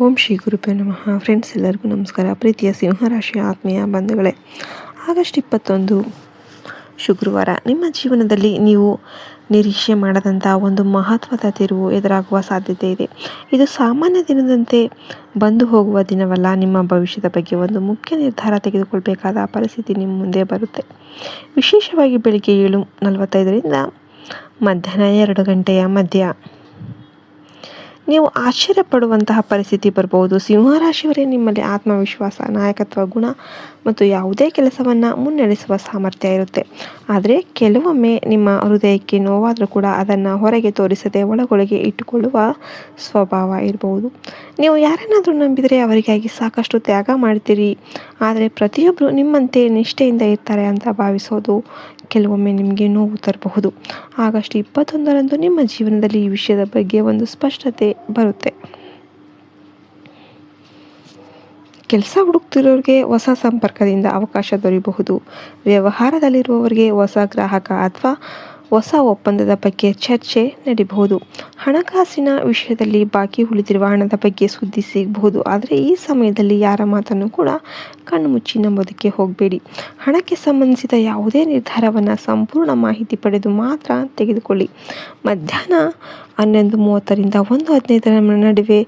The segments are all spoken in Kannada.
ಓಂ ಶ್ರೀ ಗುರುಭ್ಯೋ ನಮಃ. ಫ್ರೆಂಡ್ಸ್, ಎಲ್ಲರಿಗೂ ನಮಸ್ಕಾರ. ಪ್ರೀತಿಯ ಸಿಂಹರಾಶಿಯ ಆತ್ಮೀಯ ಬಂಧುಗಳೇ, ಆಗಸ್ಟ್ 21 ಶುಕ್ರವಾರ ನಿಮ್ಮ ಜೀವನದಲ್ಲಿ ನೀವು ನಿರೀಕ್ಷೆ ಮಾಡದಂಥ ಒಂದು ಮಹತ್ವದ ತಿರುವು ಎದುರಾಗುವ ಸಾಧ್ಯತೆ ಇದೆ. ಇದು ಸಾಮಾನ್ಯ ದಿನದಂತೆ ಬಂದು ಹೋಗುವ ದಿನವಲ್ಲ. ನಿಮ್ಮ ಭವಿಷ್ಯದ ಬಗ್ಗೆ ಒಂದು ಮುಖ್ಯ ನಿರ್ಧಾರ ತೆಗೆದುಕೊಳ್ಬೇಕಾದ ಪರಿಸ್ಥಿತಿ ನಿಮ್ಮ ಮುಂದೆ ಬರುತ್ತೆ. ವಿಶೇಷವಾಗಿ ಬೆಳಿಗ್ಗೆ 7:45ರಿಂದ ಮಧ್ಯಾಹ್ನ 2 ಗಂಟೆಯ ಮಧ್ಯ ನೀವು ಆಶ್ಚರ್ಯಪಡುವಂತಹ ಪರಿಸ್ಥಿತಿ ಬರಬಹುದು. ಸಿಂಹರಾಶಿಯವರೇ, ನಿಮ್ಮಲ್ಲಿ ಆತ್ಮವಿಶ್ವಾಸ, ನಾಯಕತ್ವ ಗುಣ ಮತ್ತು ಯಾವುದೇ ಕೆಲಸವನ್ನು ಮುನ್ನಡೆಸುವ ಸಾಮರ್ಥ್ಯ ಇರುತ್ತೆ. ಆದರೆ ಕೆಲವೊಮ್ಮೆ ನಿಮ್ಮ ಹೃದಯಕ್ಕೆ ನೋವಾದರೂ ಕೂಡ ಅದನ್ನು ಹೊರಗೆ ತೋರಿಸದೆ ಒಳಗೊಳಗೆ ಇಟ್ಟುಕೊಳ್ಳುವ ಸ್ವಭಾವ ಇರಬಹುದು. ನೀವು ಯಾರನ್ನಾದರೂ ನಂಬಿದರೆ ಅವರಿಗಾಗಿ ಸಾಕಷ್ಟು ತ್ಯಾಗ ಮಾಡ್ತೀರಿ. ಆದರೆ ಪ್ರತಿಯೊಬ್ಬರು ನಿಮ್ಮಂತೆ ನಿಷ್ಠೆಯಿಂದ ಇರ್ತಾರೆ ಅಂತ ಭಾವಿಸೋದು ಕೆಲವೊಮ್ಮೆ ನಿಮಗೆ ನೋವು ತರಬಹುದು. ಆಗಸ್ಟ್ 21ರಂದು ನಿಮ್ಮ ಜೀವನದಲ್ಲಿ ಈ ವಿಷಯದ ಬಗ್ಗೆ ಒಂದು ಸ್ಪಷ್ಟತೆ ಬರುತ್ತೆ. ಕೆಲಸ ಹುಡುಕ್ತಿರೋರಿಗೆ ಹೊಸ ಸಂಪರ್ಕದಿಂದ ಅವಕಾಶ ದೊರೆಯಬಹುದು. ವ್ಯವಹಾರದಲ್ಲಿರುವವರಿಗೆ ಹೊಸ ಗ್ರಾಹಕ ಅಥವಾ ಹೊಸ ಒಪ್ಪಂದದ ಬಗ್ಗೆ ಚರ್ಚೆ ನಡೀಬಹುದು. ಹಣಕಾಸಿನ ವಿಷಯದಲ್ಲಿ ಬಾಕಿ ಉಳಿದಿರುವ ಹಣದ ಬಗ್ಗೆ ಸುದ್ದಿ ಸಿಗಬಹುದು. ಆದರೆ ಈ ಸಮಯದಲ್ಲಿ ಯಾರ ಮಾತನ್ನು ಕೂಡ ಕಣ್ಣು ಮುಚ್ಚಿ ನಂಬೋದಕ್ಕೆ ಹೋಗಬೇಡಿ. ಹಣಕ್ಕೆ ಸಂಬಂಧಿಸಿದ ಯಾವುದೇ ನಿರ್ಧಾರವನ್ನು ಸಂಪೂರ್ಣ ಮಾಹಿತಿ ಪಡೆದು ಮಾತ್ರ ತೆಗೆದುಕೊಳ್ಳಿ. ಮಧ್ಯಾಹ್ನ 11:30ರಿಂದ 1:15 ನಡುವೆ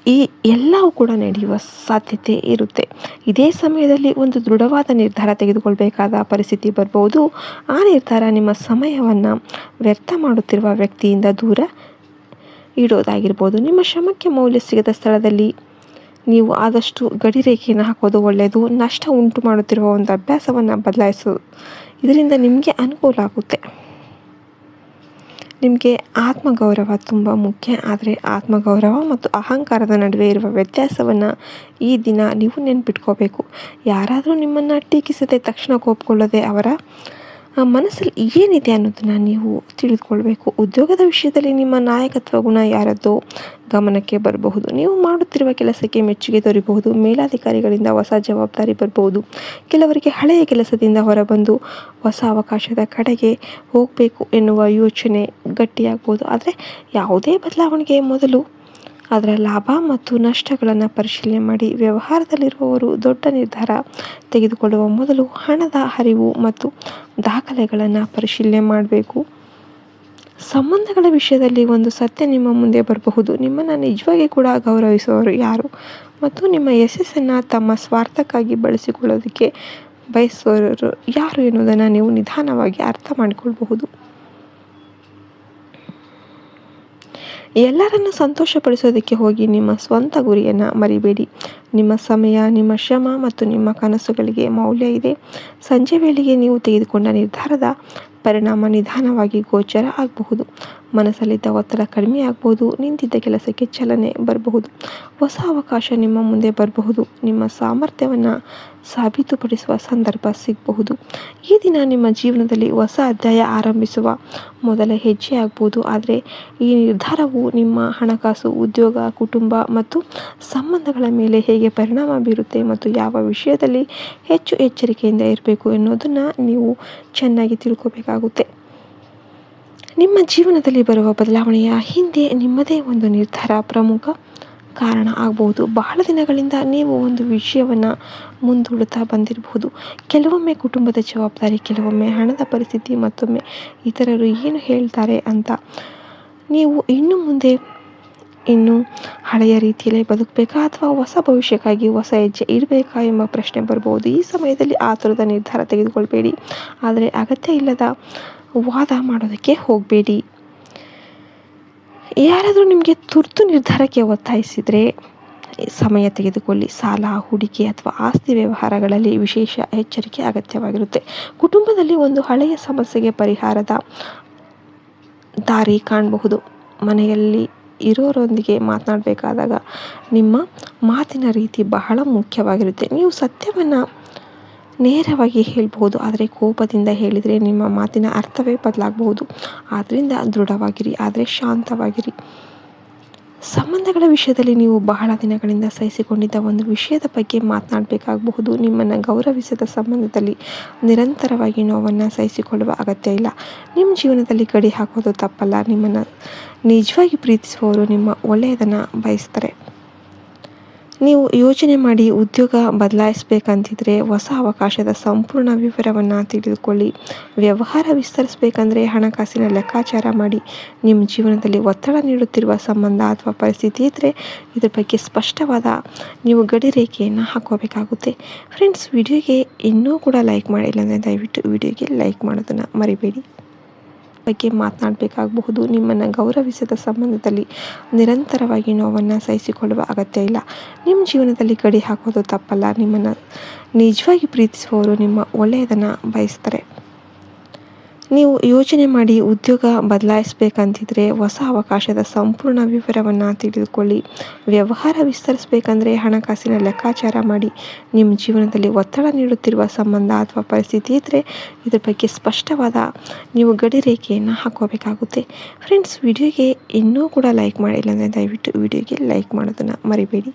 ಈ ಎಲ್ಲವೂ ಕೂಡ ನಡೆಯುವ ಸಾಧ್ಯತೆ ಇರುತ್ತೆ. ಇದೇ ಸಮಯದಲ್ಲಿ ಒಂದು ದೃಢವಾದ ನಿರ್ಧಾರ ತೆಗೆದುಕೊಳ್ಬೇಕಾದ ಪರಿಸ್ಥಿತಿ ಬರ್ಬೋದು. ಆ ನಿರ್ಧಾರ ನಿಮ್ಮ ಸಮಯವನ್ನು ವ್ಯರ್ಥ ಮಾಡುತ್ತಿರುವ ವ್ಯಕ್ತಿಯಿಂದ ದೂರ ಇಡೋದಾಗಿರ್ಬೋದು. ನಿಮ್ಮ ಶ್ರಮಕ್ಕೆ ಮೌಲ್ಯ ಸಿಗದ ಸ್ಥಳದಲ್ಲಿ ನೀವು ಆದಷ್ಟು ಗಡಿರೇಖೆಯನ್ನು ಹಾಕೋದು ಒಳ್ಳೆಯದು. ನಷ್ಟ ಉಂಟು ಮಾಡುತ್ತಿರುವ ಒಂದು ಅಭ್ಯಾಸವನ್ನು ಬದಲಾಯಿಸೋದು, ಇದರಿಂದ ನಿಮಗೆ ಅನುಕೂಲ ಆಗುತ್ತೆ. ನಿಮಗೆ ಆತ್ಮಗೌರವ ತುಂಬ ಮುಖ್ಯ. ಆದರೆ ಆತ್ಮಗೌರವ ಮತ್ತು ಅಹಂಕಾರದ ನಡುವೆ ಇರುವ ವ್ಯತ್ಯಾಸವನ್ನು ಈ ದಿನ ನೀವು ನೆನ್ಪಿಟ್ಕೋಬೇಕು. ಯಾರಾದರೂ ನಿಮ್ಮನ್ನು ಟೀಕಿಸದೆ ತಕ್ಷಣ ಕೋಪಿಕೊಳ್ಳದೆ ಅವರ ಮನಸ್ಸಲ್ಲಿ ಏನಿದೆ ಅನ್ನೋದನ್ನು ನೀವು ತಿಳಿದುಕೊಳ್ಬೇಕು. ಉದ್ಯೋಗದ ವಿಷಯದಲ್ಲಿ ನಿಮ್ಮ ನಾಯಕತ್ವ ಗುಣ ಯಾರದ್ದೋ ಗಮನಕ್ಕೆ ಬರಬಹುದು. ನೀವು ಮಾಡುತ್ತಿರುವ ಕೆಲಸಕ್ಕೆ ಮೆಚ್ಚುಗೆ ದೊರೆಯಬಹುದು. ಮೇಲಾಧಿಕಾರಿಗಳಿಂದ ಹೊಸ ಜವಾಬ್ದಾರಿ ಬರಬಹುದು. ಕೆಲವರಿಗೆ ಹಳೆಯ ಕೆಲಸದಿಂದ ಹೊರಬಂದು ಹೊಸ ಅವಕಾಶದ ಕಡೆಗೆ ಹೋಗಬೇಕು ಎನ್ನುವ ಯೋಚನೆ ಗಟ್ಟಿಯಾಗ್ಬೋದು. ಆದರೆ ಯಾವುದೇ ಬದಲಾವಣೆಗೆ ಮೊದಲು ಅದರ ಲಾಭ ಮತ್ತು ನಷ್ಟಗಳನ್ನು ಪರಿಶೀಲನೆ ಮಾಡಿ. ವ್ಯವಹಾರದಲ್ಲಿರುವವರು ದೊಡ್ಡ ನಿರ್ಧಾರ ತೆಗೆದುಕೊಳ್ಳುವ ಮೊದಲು ಹಣದ ಹರಿವು ಮತ್ತು ದಾಖಲೆಗಳನ್ನು ಪರಿಶೀಲನೆ ಮಾಡಬೇಕು. ಸಂಬಂಧಗಳ ವಿಷಯದಲ್ಲಿ ಒಂದು ಸತ್ಯ ನಿಮ್ಮ ಮುಂದೆ ಬರಬಹುದು. ನಿಮ್ಮನ್ನು ನಿಜವಾಗಿ ಕೂಡ ಗೌರವಿಸುವವರು ಯಾರು ಮತ್ತು ನಿಮ್ಮ ಯಶಸ್ಸನ್ನು ತಮ್ಮ ಸ್ವಾರ್ಥಕ್ಕಾಗಿ ಬಳಸಿಕೊಳ್ಳೋದಕ್ಕೆ ಬಯಸುವವರು ಯಾರು ಎನ್ನುವುದನ್ನು ನೀವು ನಿಧಾನವಾಗಿ ಅರ್ಥ ಮಾಡಿಕೊಳ್ಬಹುದು. ಎಲ್ಲರನ್ನು ಸಂತೋಷಪಡಿಸೋದಕ್ಕೆ ಹೋಗಿ ನಿಮ್ಮ ಸ್ವಂತ ಗುರಿಯನ್ನು ಮರಿಬೇಡಿ. ನಿಮ್ಮ ಸಮಯ, ನಿಮ್ಮ ಶ್ರಮ ಮತ್ತು ನಿಮ್ಮ ಕನಸುಗಳಿಗೆ ಮೌಲ್ಯ ಇದೆ. ಸಂಜೆ ವೇಳೆಗೆ ನೀವು ತೆಗೆದುಕೊಂಡ ನಿರ್ಧಾರದ ಪರಿಣಾಮ ನಿಧಾನವಾಗಿ ಗೋಚರ ಆಗಬಹುದು. ಮನಸ್ಸಲ್ಲಿದ್ದ ಒತ್ತಡ ಕಡಿಮೆ ಆಗಬಹುದು. ನಿಂತಿದ್ದ ಕೆಲಸಕ್ಕೆ ಚಲನೆ ಬರಬಹುದು. ಹೊಸ ಅವಕಾಶ ನಿಮ್ಮ ಮುಂದೆ ಬರಬಹುದು. ನಿಮ್ಮ ಸಾಮರ್ಥ್ಯವನ್ನು ಸಾಬೀತುಪಡಿಸುವ ಸಂದರ್ಭ ಸಿಗಬಹುದು. ಈ ದಿನ ನಿಮ್ಮ ಜೀವನದಲ್ಲಿ ಹೊಸ ಅಧ್ಯಾಯ ಆರಂಭಿಸುವ ಮೊದಲ ಹೆಜ್ಜೆ ಆಗ್ಬೋದು. ಆದರೆ ಈ ನಿರ್ಧಾರವು ನಿಮ್ಮ ಹಣಕಾಸು, ಉದ್ಯೋಗ, ಕುಟುಂಬ ಮತ್ತು ಸಂಬಂಧಗಳ ಮೇಲೆ ಹೇಗೆ ಪರಿಣಾಮ ಬೀರುತ್ತೆ ಮತ್ತು ಯಾವ ವಿಷಯದಲ್ಲಿ ಹೆಚ್ಚು ಎಚ್ಚರಿಕೆಯಿಂದ ಇರಬೇಕು ಎನ್ನುವುದನ್ನು ನೀವು ಚೆನ್ನಾಗಿ ತಿಳ್ಕೋಬೇಕಾಗುತ್ತೆ. ನಿಮ್ಮ ಜೀವನದಲ್ಲಿ ಬರುವ ಬದಲಾವಣೆಯ ಹಿಂದೆ ನಿಮ್ಮದೇ ಒಂದು ನಿರ್ಧಾರ ಪ್ರಮುಖ ಕಾರಣ ಆಗಬಹುದು. ಬಹಳ ದಿನಗಳಿಂದ ನೀವು ಒಂದು ವಿಷಯವನ್ನು ಮುಂದೂಡುತ್ತಾ ಬಂದಿರಬಹುದು. ಕೆಲವೊಮ್ಮೆ ಕುಟುಂಬದ ಜವಾಬ್ದಾರಿ, ಕೆಲವೊಮ್ಮೆ ಹಣದ ಪರಿಸ್ಥಿತಿ, ಮತ್ತೊಮ್ಮೆ ಇತರರು ಏನು ಹೇಳ್ತಾರೆ ಅಂತ. ನೀವು ಇನ್ನು ಮುಂದೆ ಹಳೆಯ ರೀತಿಯಲ್ಲೇ ಬದುಕಬೇಕಾ ಅಥವಾ ಹೊಸ ಭವಿಷ್ಯಕ್ಕಾಗಿ ಹೊಸ ಹೆಜ್ಜೆ ಇಡಬೇಕಾ ಎಂಬ ಪ್ರಶ್ನೆ ಬರ್ಬೋದು. ಈ ಸಮಯದಲ್ಲಿ ಆತುರದ ನಿರ್ಧಾರ ತೆಗೆದುಕೊಳ್ಬೇಡಿ. ಆದರೆ ಅಗತ್ಯ ಇಲ್ಲದ ವಾದ ಮಾಡೋದಕ್ಕೆ ಹೋಗಬೇಡಿ. ಯಾರಾದರೂ ನಿಮಗೆ ತುರ್ತು ನಿರ್ಧಾರಕ್ಕೆ ಒತ್ತಾಯಿಸಿದರೆ ಸಮಯ ತೆಗೆದುಕೊಳ್ಳಿ. ಸಾಲ, ಹೂಡಿಕೆ ಅಥವಾ ಆಸ್ತಿ ವ್ಯವಹಾರಗಳಲ್ಲಿ ವಿಶೇಷ ಎಚ್ಚರಿಕೆ ಅಗತ್ಯವಾಗಿರುತ್ತೆ. ಕುಟುಂಬದಲ್ಲಿ ಒಂದು ಹಳೆಯ ಸಮಸ್ಯೆಗೆ ಪರಿಹಾರದ ದಾರಿ ಕಾಣಬಹುದು. ಮನೆಯಲ್ಲಿ ಇರೋರೊಂದಿಗೆ ಮಾತನಾಡಬೇಕಾದಾಗ ನಿಮ್ಮ ಮಾತಿನ ರೀತಿ ಬಹಳ ಮುಖ್ಯವಾಗಿರುತ್ತೆ. ನೀವು ಸತ್ಯವನ್ನು ನೇರವಾಗಿ ಹೇಳ್ಬೋದು, ಆದರೆ ಕೋಪದಿಂದ ಹೇಳಿದರೆ ನಿಮ್ಮ ಮಾತಿನ ಅರ್ಥವೇ ಬದಲಾಗಬಹುದು. ಆದ್ದರಿಂದ ದೃಢವಾಗಿರಿ, ಆದರೆ ಶಾಂತವಾಗಿರಿ. ಸಂಬಂಧಗಳ ವಿಷಯದಲ್ಲಿ ನೀವು ಬಹಳ ದಿನಗಳಿಂದ ಸಹಿಸಿಕೊಂಡಿದ್ದ ಒಂದು ವಿಷಯದ ಬಗ್ಗೆ ಮಾತನಾಡಬೇಕಾಗಬಹುದು. ನಿಮ್ಮನ್ನು ಗೌರವಿಸದ ಸಂಬಂಧದಲ್ಲಿ ನಿರಂತರವಾಗಿ ನೋವನ್ನು ಸಹಿಸಿಕೊಳ್ಳುವ ಅಗತ್ಯ ಇಲ್ಲ. ನಿಮ್ಮ ಜೀವನದಲ್ಲಿ ಗಡಿ ಹಾಕೋದು ತಪ್ಪಲ್ಲ. ನಿಮ್ಮನ್ನು ನಿಜವಾಗಿ ಪ್ರೀತಿಸುವವರು ನಿಮ್ಮ ಒಳ್ಳೆಯದನ್ನು ಬಯಸ್ತಾರೆ. ನೀವು ಯೋಚನೆ ಮಾಡಿ ಉದ್ಯೋಗ ಬದಲಾಯಿಸಬೇಕಂತಿದ್ರೆ ಹೊಸ ಅವಕಾಶದ ಸಂಪೂರ್ಣ ವಿವರವನ್ನು ತಿಳಿದುಕೊಳ್ಳಿ. ವ್ಯವಹಾರ ವಿಸ್ತರಿಸಬೇಕಂದ್ರೆ ಹಣಕಾಸಿನ ಲೆಕ್ಕಾಚಾರ ಮಾಡಿ. ನಿಮ್ಮ ಜೀವನದಲ್ಲಿ ಒತ್ತಡ ನೀಡುತ್ತಿರುವ ಸಂಬಂಧ ಅಥವಾ ಪರಿಸ್ಥಿತಿ ಇದ್ದರೆ ಇದ್ರ ಬಗ್ಗೆ ಸ್ಪಷ್ಟವಾದ ನೀವು ಗಡಿ ರೇಖೆಯನ್ನು ಹಾಕೋಬೇಕಾಗುತ್ತೆ. ಫ್ರೆಂಡ್ಸ್, ವಿಡಿಯೋಗೆ ಇನ್ನೂ ಕೂಡ ಲೈಕ್ ಮಾಡಿಲ್ಲ ಅಂದರೆ ದಯವಿಟ್ಟು ವಿಡಿಯೋಗೆ ಲೈಕ್ ಮಾಡೋದನ್ನು ಮರಿಬೇಡಿ. ಬಗ್ಗೆ ಮಾತನಾಡಬೇಕಾಗಬಹುದು. ನಿಮ್ಮನ್ನು ಗೌರವಿಸದ ಸಂಬಂಧದಲ್ಲಿ ನಿರಂತರವಾಗಿ ನೋವನ್ನು ಸಹಿಸಿಕೊಳ್ಳುವ ಅಗತ್ಯ ಇಲ್ಲ. ನಿಮ್ಮ ಜೀವನದಲ್ಲಿ ಗಡಿ ಹಾಕೋದು ತಪ್ಪಲ್ಲ. ನಿಮ್ಮನ್ನು ನಿಜವಾಗಿ ಪ್ರೀತಿಸುವವರು ನಿಮ್ಮ ಒಳ್ಳೆಯದನ್ನು ಬಯಸ್ತಾರೆ. ನೀವು ಯೋಚನೆ ಮಾಡಿ ಉದ್ಯೋಗ ಬದಲಾಯಿಸಬೇಕಂತಿದ್ರೆ ಹೊಸ ಅವಕಾಶದ ಸಂಪೂರ್ಣ ವಿವರವನ್ನು ತಿಳಿದುಕೊಳ್ಳಿ. ವ್ಯವಹಾರ ವಿಸ್ತರಿಸಬೇಕಂದ್ರೆ ಹಣಕಾಸಿನ ಲೆಕ್ಕಾಚಾರ ಮಾಡಿ. ನಿಮ್ಮ ಜೀವನದಲ್ಲಿ ಒತ್ತಡ ನೀಡುತ್ತಿರುವ ಸಂಬಂಧ ಅಥವಾ ಪರಿಸ್ಥಿತಿ ಇದ್ದರೆ ಇದ್ರ ಬಗ್ಗೆ ಸ್ಪಷ್ಟವಾದ ನೀವು ಗಡಿ ರೇಖೆಯನ್ನು ಹಾಕೋಬೇಕಾಗುತ್ತೆ. ಫ್ರೆಂಡ್ಸ್, ವಿಡಿಯೋಗೆ ಇನ್ನೂ ಕೂಡ ಲೈಕ್ ಮಾಡಿಲ್ಲ ಅಂದರೆ ದಯವಿಟ್ಟು ವಿಡಿಯೋಗೆ ಲೈಕ್ ಮಾಡೋದನ್ನು ಮರಿಬೇಡಿ.